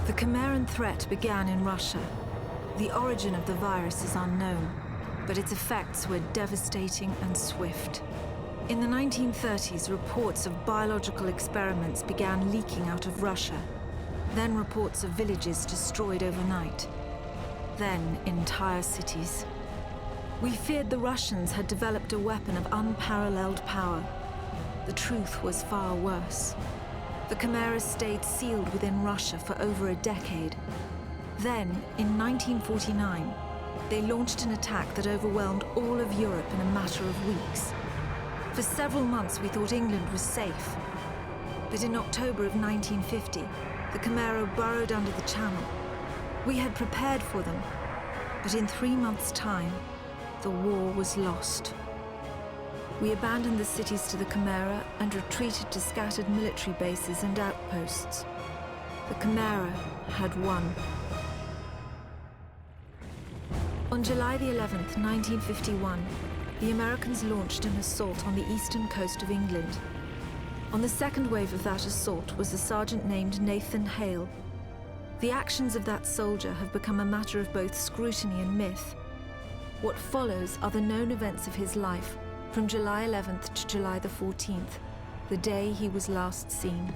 The Chimeran threat began in Russia. The origin of the virus is unknown, but its effects were devastating and swift. In the 1930s, reports of biological experiments began leaking out of Russia. Then reports of villages destroyed overnight. Then entire cities. We feared the Russians had developed a weapon of unparalleled power. The truth was far worse. The Chimeras stayed sealed within Russia for over a decade. Then, in 1949, they launched an attack that overwhelmed all of Europe in a matter of weeks. For several months, we thought England was safe. But in October of 1950, the Chimera burrowed under the Channel. We had prepared for them, but in 3 months' time, the war was lost. We abandoned the cities to the Chimera and retreated to scattered military bases and outposts. The Chimera had won. On July the 11th, 1951, the Americans launched an assault on the eastern coast of England. On the second wave of that assault was a sergeant named Nathan Hale. The actions of that soldier have become a matter of both scrutiny and myth. What follows are the known events of his life, from July 11th to July the 14th, the day he was last seen.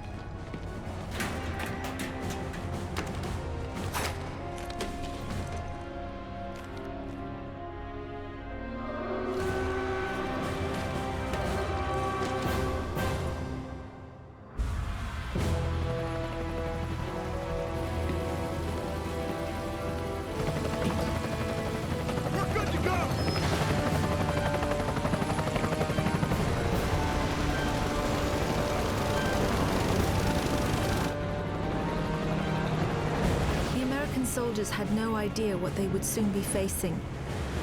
Soldiers had no idea what they would soon be facing.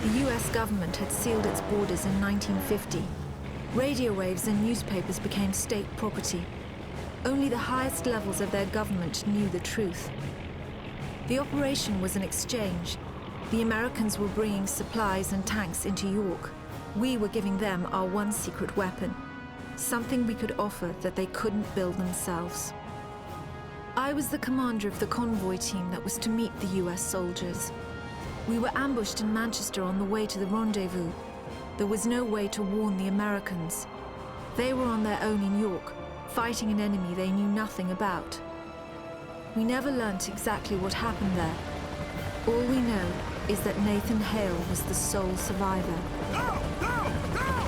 The US government had sealed its borders in 1950. Radio waves and newspapers became state property. Only the highest levels of their government knew the truth. The operation was an exchange. The Americans were bringing supplies and tanks into York. We were giving them our one secret weapon, something we could offer that they couldn't build themselves. I was the commander of the convoy team that was to meet the US soldiers. We were ambushed in Manchester on the way to the rendezvous. There was no way to warn the Americans. They were on their own in York, fighting an enemy they knew nothing about. We never learnt exactly what happened there. All we know is that Nathan Hale was the sole survivor. No! No! No!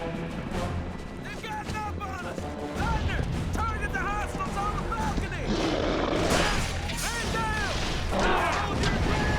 They've got up on us! Thunder! Target the hostiles on the balcony! Man down! Hold your ground!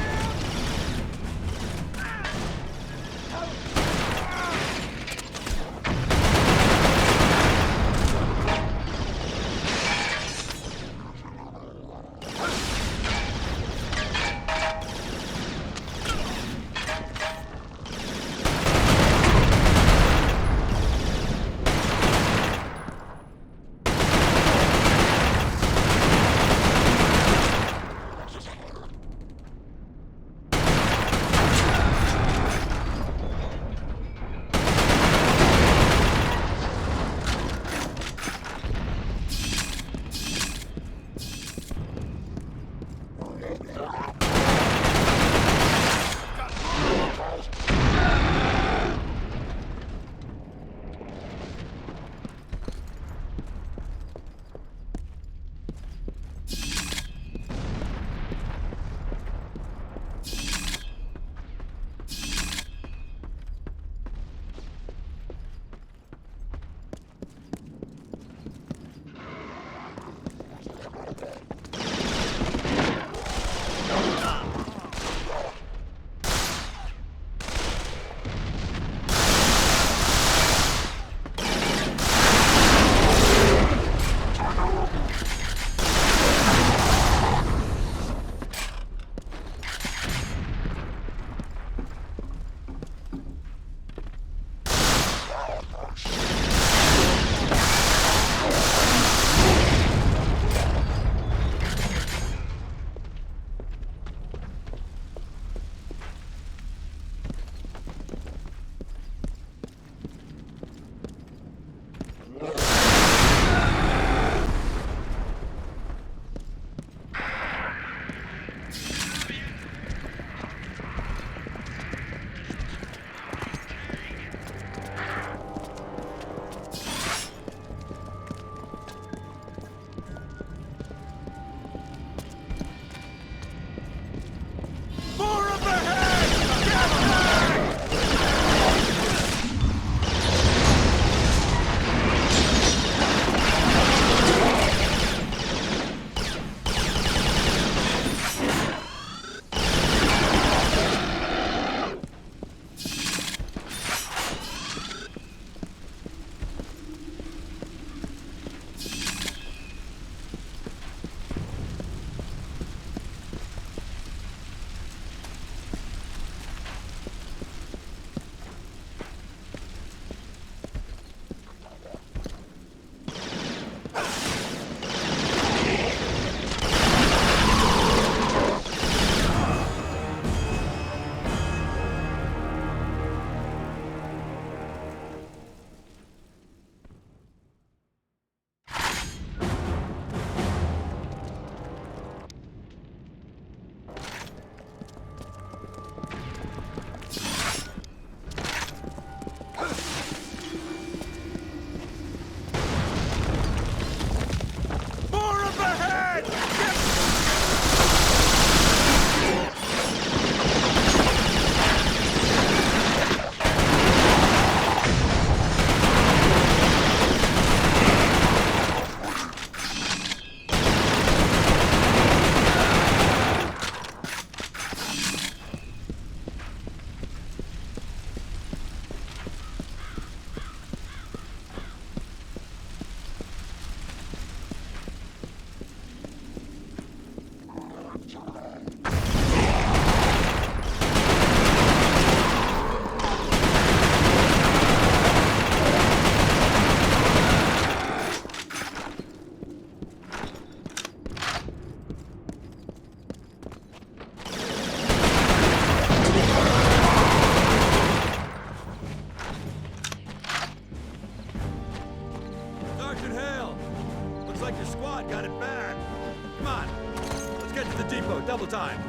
double time.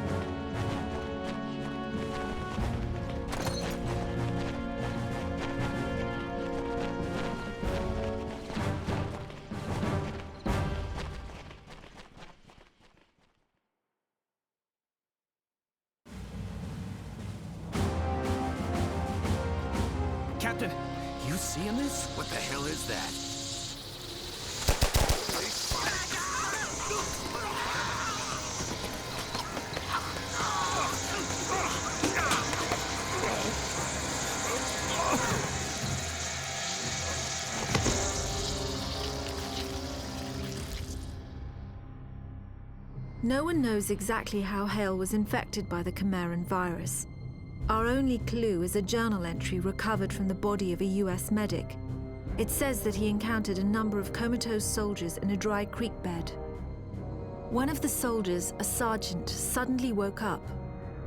Captain, you you seeing this? What the hell is that? No one knows exactly how Hale was infected by the Chimeran virus. Our only clue is a journal entry recovered from the body of a US medic. It says that he encountered a number of comatose soldiers in a dry creek bed. One of the soldiers, a sergeant, suddenly woke up.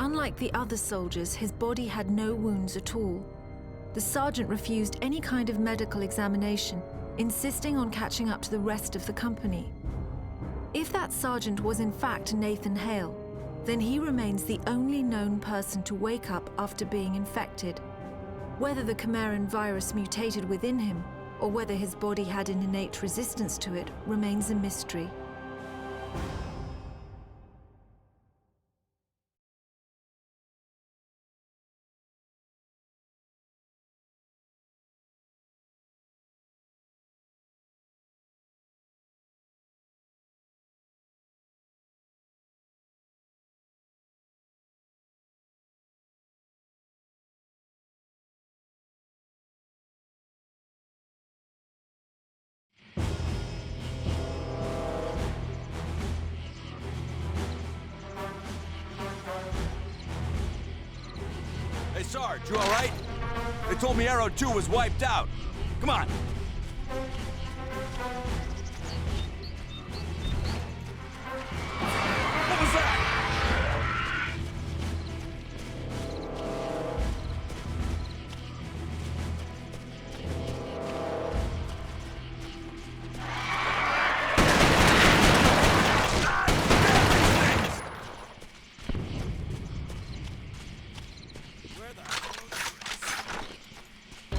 Unlike the other soldiers, his body had no wounds at all. The sergeant refused any kind of medical examination, insisting on catching up to the rest of the company. If that sergeant was in fact Nathan Hale, then he remains the only known person to wake up after being infected. Whether the Chimeran virus mutated within him, or whether his body had an innate resistance to it, remains a mystery. Hey, Sarge, you all right? They told me Arrow 2 was wiped out. Come on. What was that?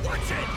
Watch it!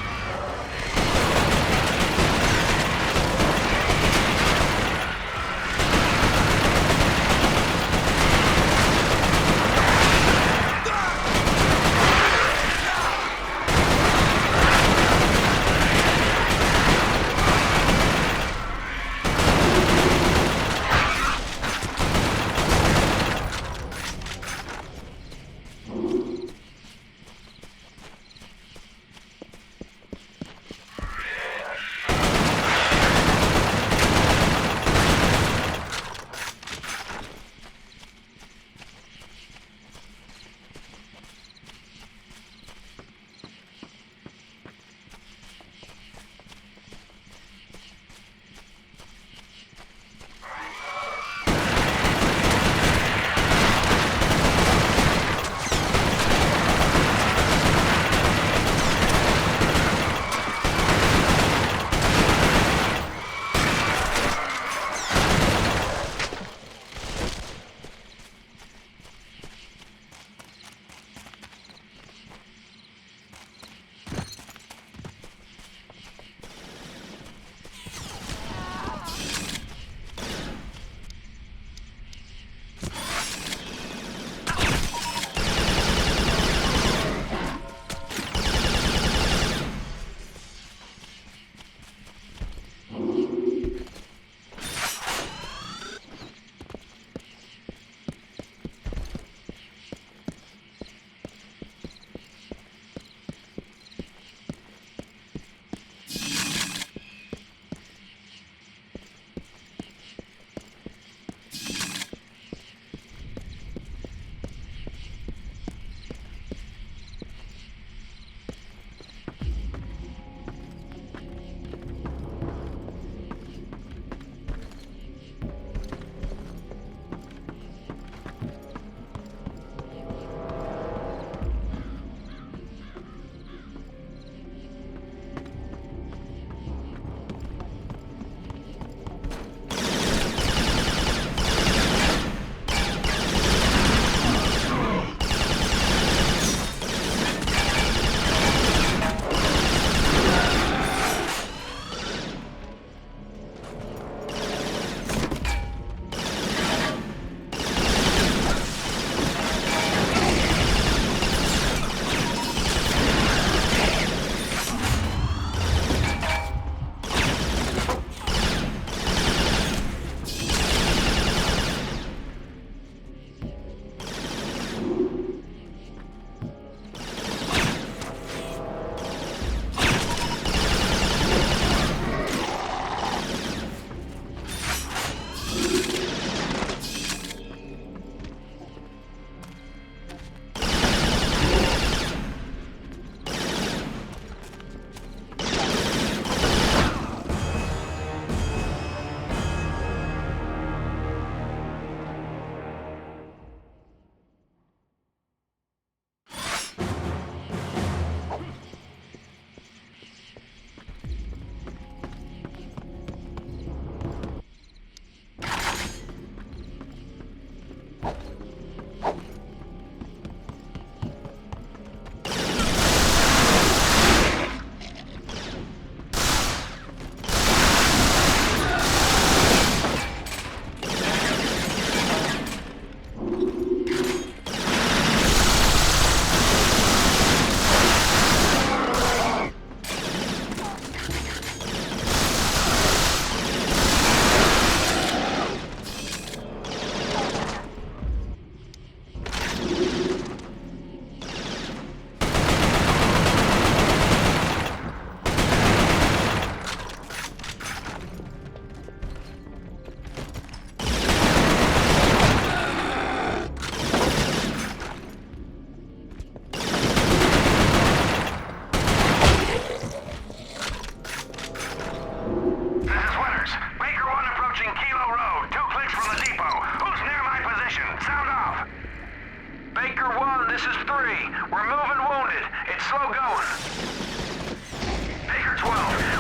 12.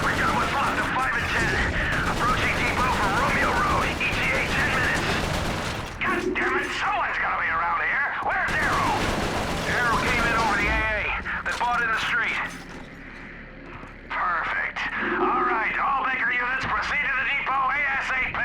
We've got what's left of 5 and 10. Approaching depot from Romeo Road. ETA 10 minutes. God damn it, someone's gotta be around here. Where's Arrow? Arrow came in over the AA. They bought in the street. Perfect. All right, all Baker units proceed to the depot ASAP.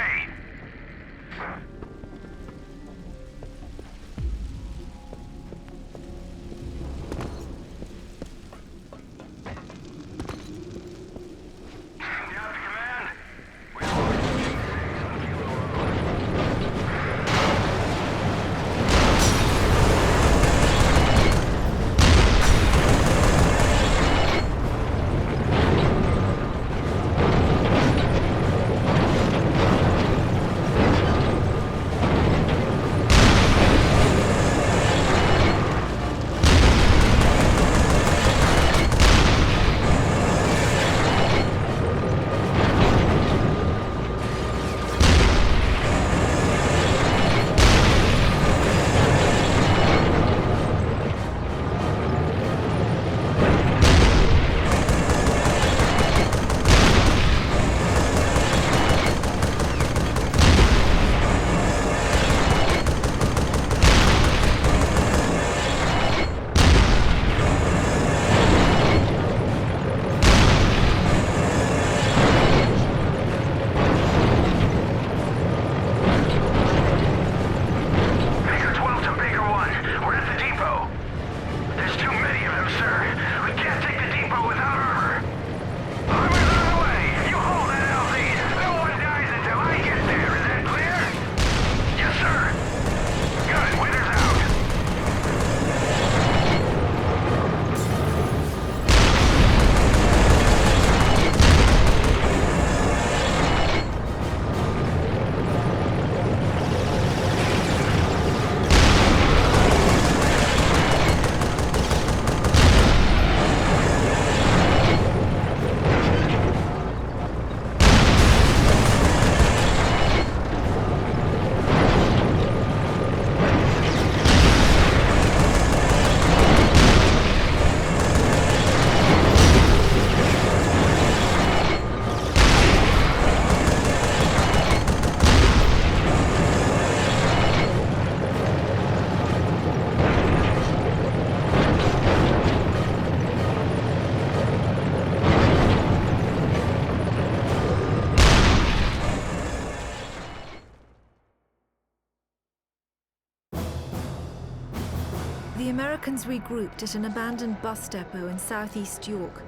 The Americans regrouped at an abandoned bus depot in southeast York.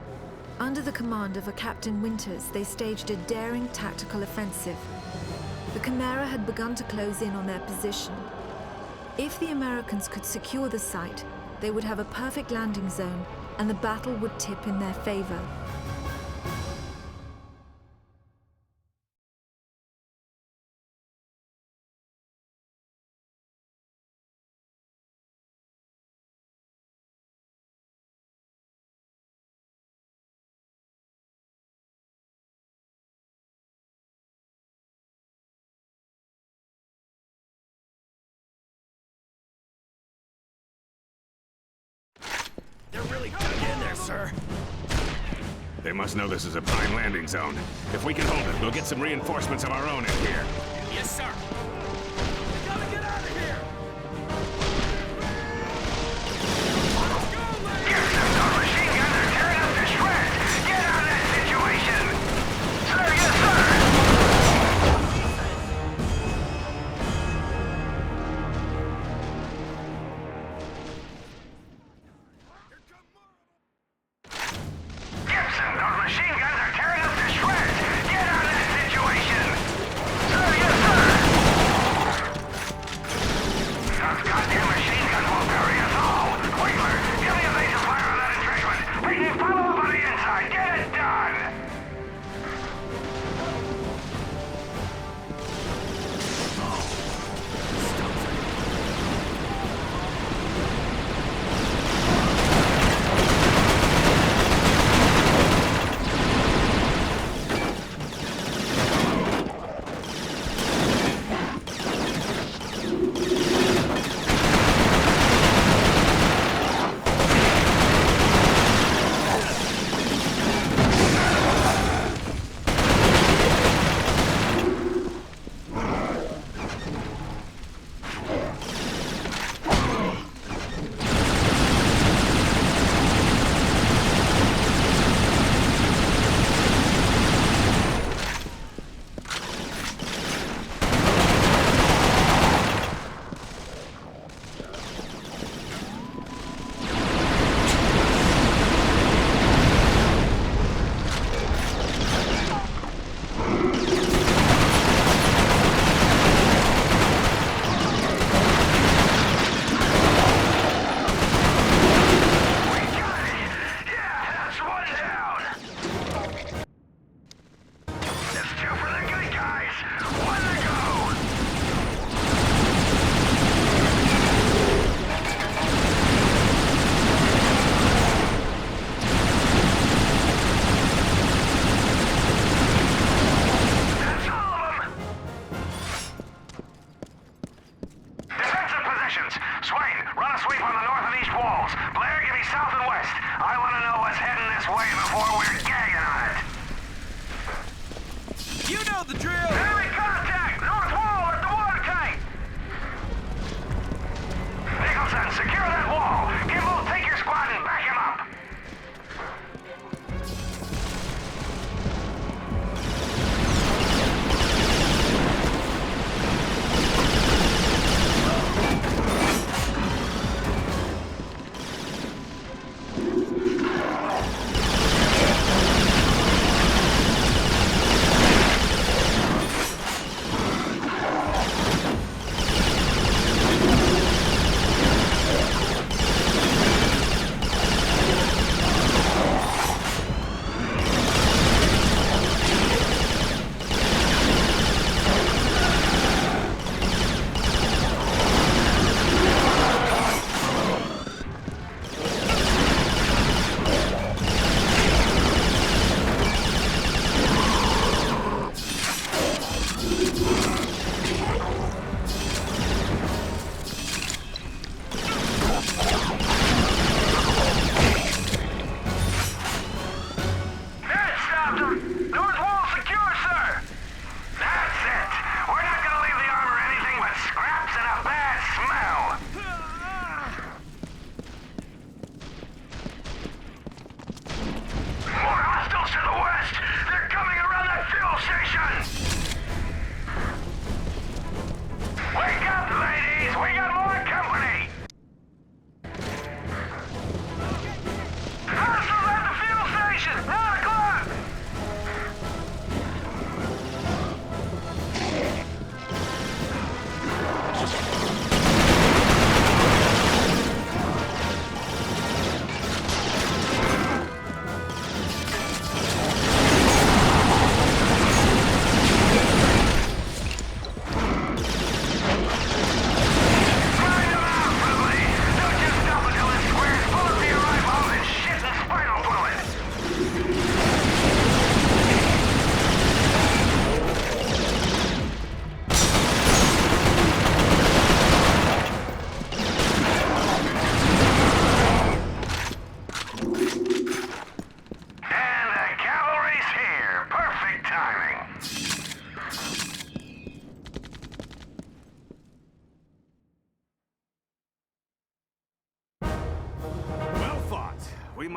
Under the command of a Captain Winters, they staged a daring tactical offensive. The Chimera had begun to close in on their position. If the Americans could secure the site, they would have a perfect landing zone, and the battle would tip in their favor. They're really dug in there, sir. They must know this is a prime landing zone. If we can hold it, we'll get some reinforcements of our own in here. Yes, sir. We gotta get out of here. Our machine guns are tearing up the shreds. Get out of that situation. Sir, yes, sir. Gibson, our machine guns are tearing up the shreds. Get out of that situation. Sir, yes, sir.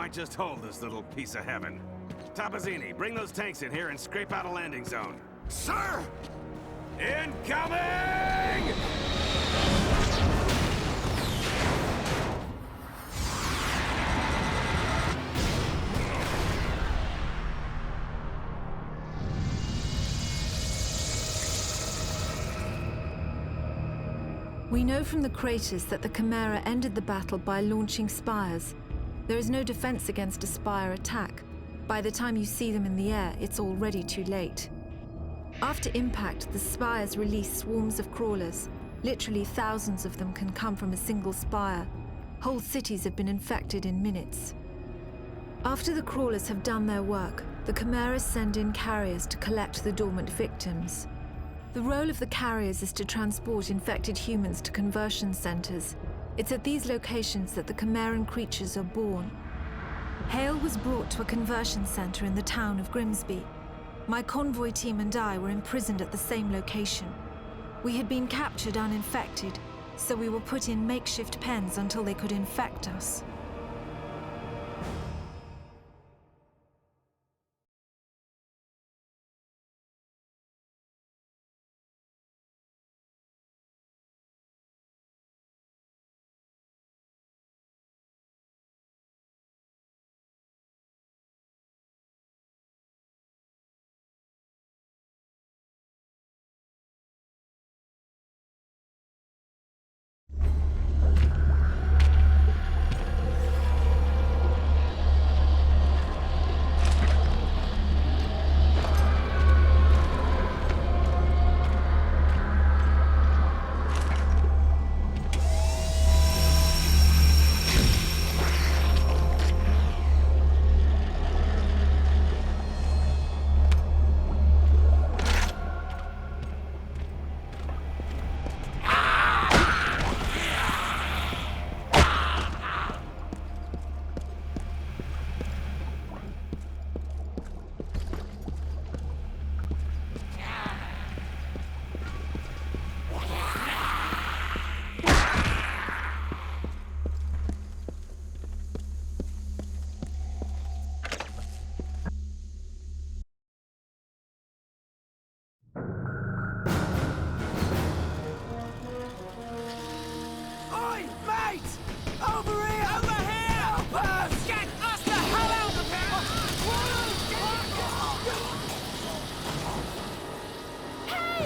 might just hold this little piece of heaven. Tabazzini, bring those tanks in here and scrape out a landing zone. Sir! Incoming! We know from the craters that the Chimera ended the battle by launching spires. There is no defense against a spire attack. By the time you see them in the air, it's already too late. After impact, the spires release swarms of crawlers. Literally thousands of them can come from a single spire. Whole cities have been infected in minutes. After the crawlers have done their work, the Chimeras send in carriers to collect the dormant victims. The role of the carriers is to transport infected humans to conversion centers. It's at these locations that the Chimeran creatures are born. Hale was brought to a conversion center in the town of Grimsby. My convoy team and I were imprisoned at the same location. We had been captured uninfected, so we were put in makeshift pens until they could infect us. Oi, mate! Over here! Over here! Help us! Get us the hell out of here! Hey!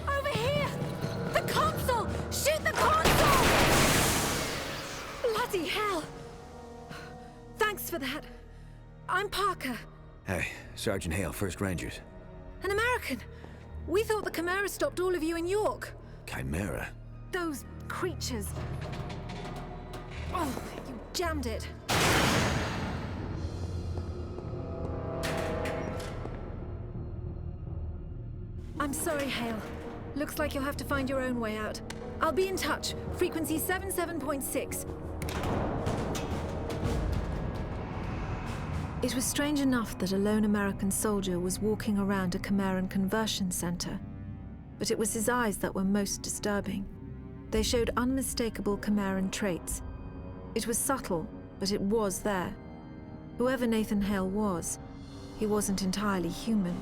Over here! The console! Shoot the console! Bloody hell! Thanks for that. I'm Parker. Hey, Sergeant Hale, 1st Rangers. An American. We thought the Chimera stopped all of you in York. Chimera? Those creatures. Oh, you jammed it. I'm sorry, Hale. Looks like you'll have to find your own way out. I'll be in touch. Frequency 77.6. It was strange enough that a lone American soldier was walking around a Chimeran conversion center. But it was his eyes that were most disturbing. They showed unmistakable Chimeran traits. It was subtle, but it was there. Whoever Nathan Hale was, he wasn't entirely human.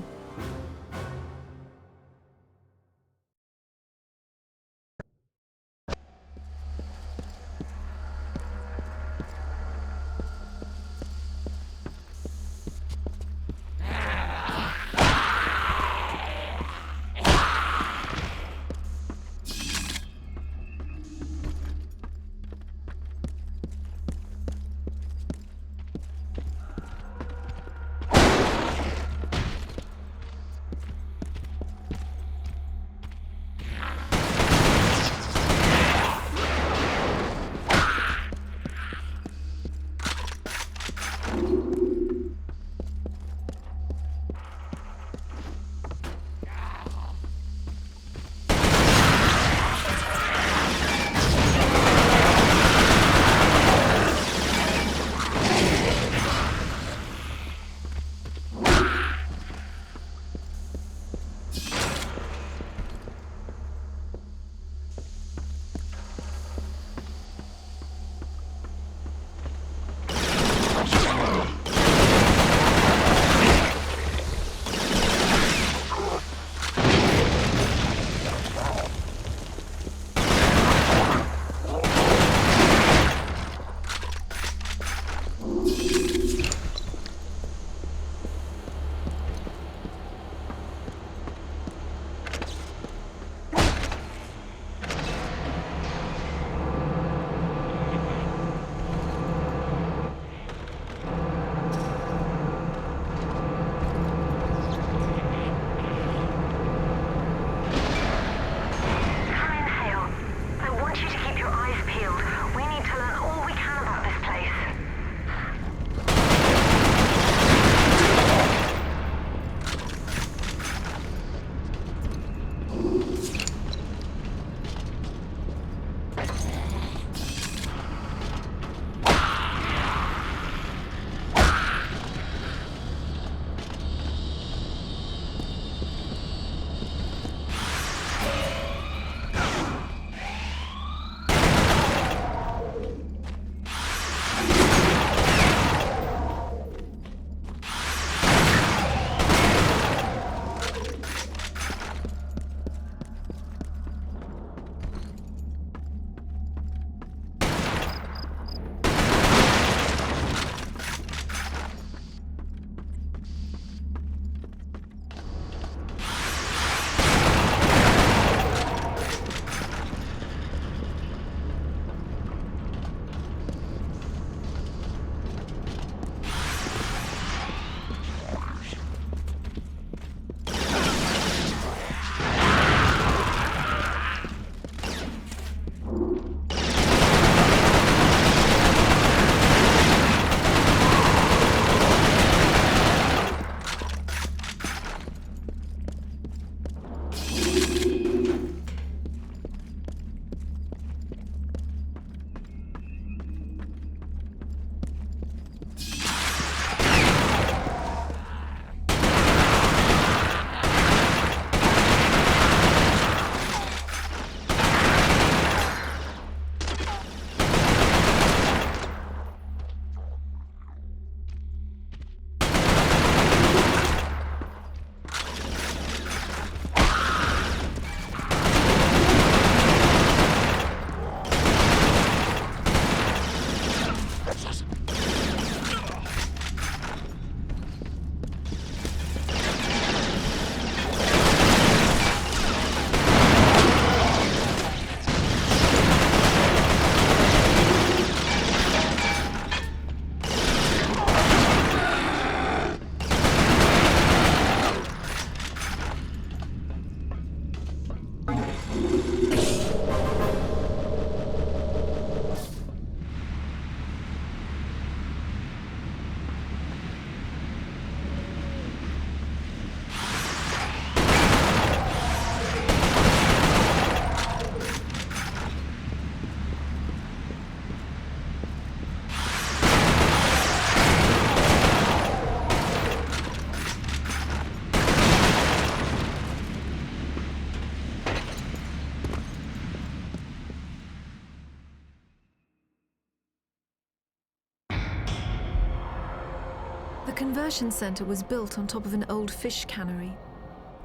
conversion center was built on top of an old fish cannery.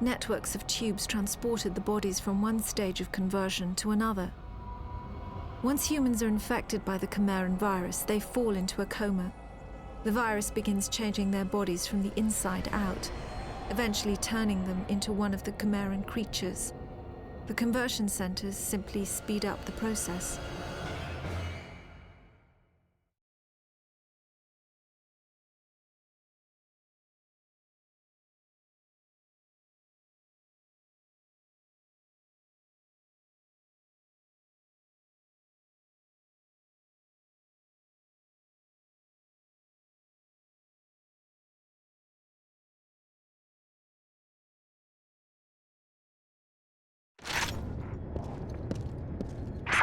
Networks of tubes transported the bodies from one stage of conversion to another. Once humans are infected by the Chimeran virus, they fall into a coma. The virus begins changing their bodies from the inside out, eventually turning them into one of the Chimeran creatures. The conversion centers simply speed up the process.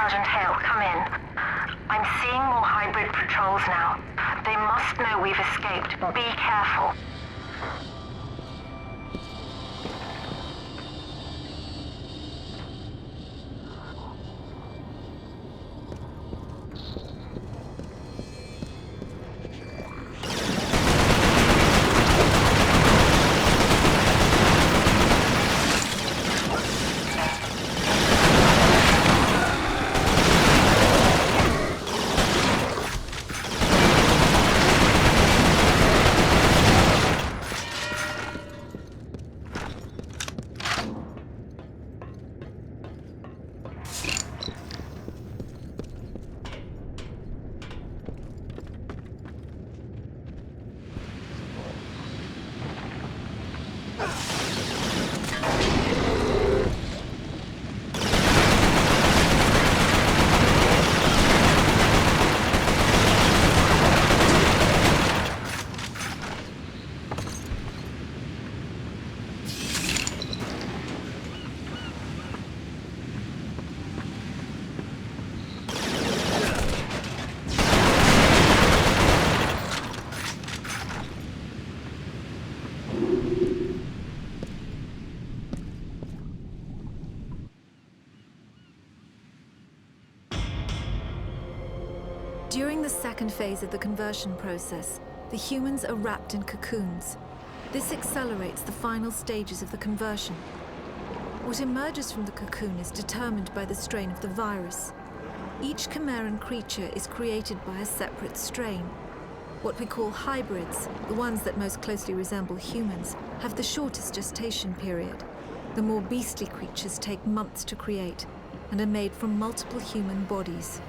Sergeant Hale, come in. I'm seeing more hybrid patrols now. They must know we've escaped. Be careful. During the second phase of the conversion process, the humans are wrapped in cocoons. This accelerates the final stages of the conversion. What emerges from the cocoon is determined by the strain of the virus. Each Chimeran creature is created by a separate strain. What we call hybrids, the ones that most closely resemble humans, have the shortest gestation period. The more beastly creatures take months to create and are made from multiple human bodies.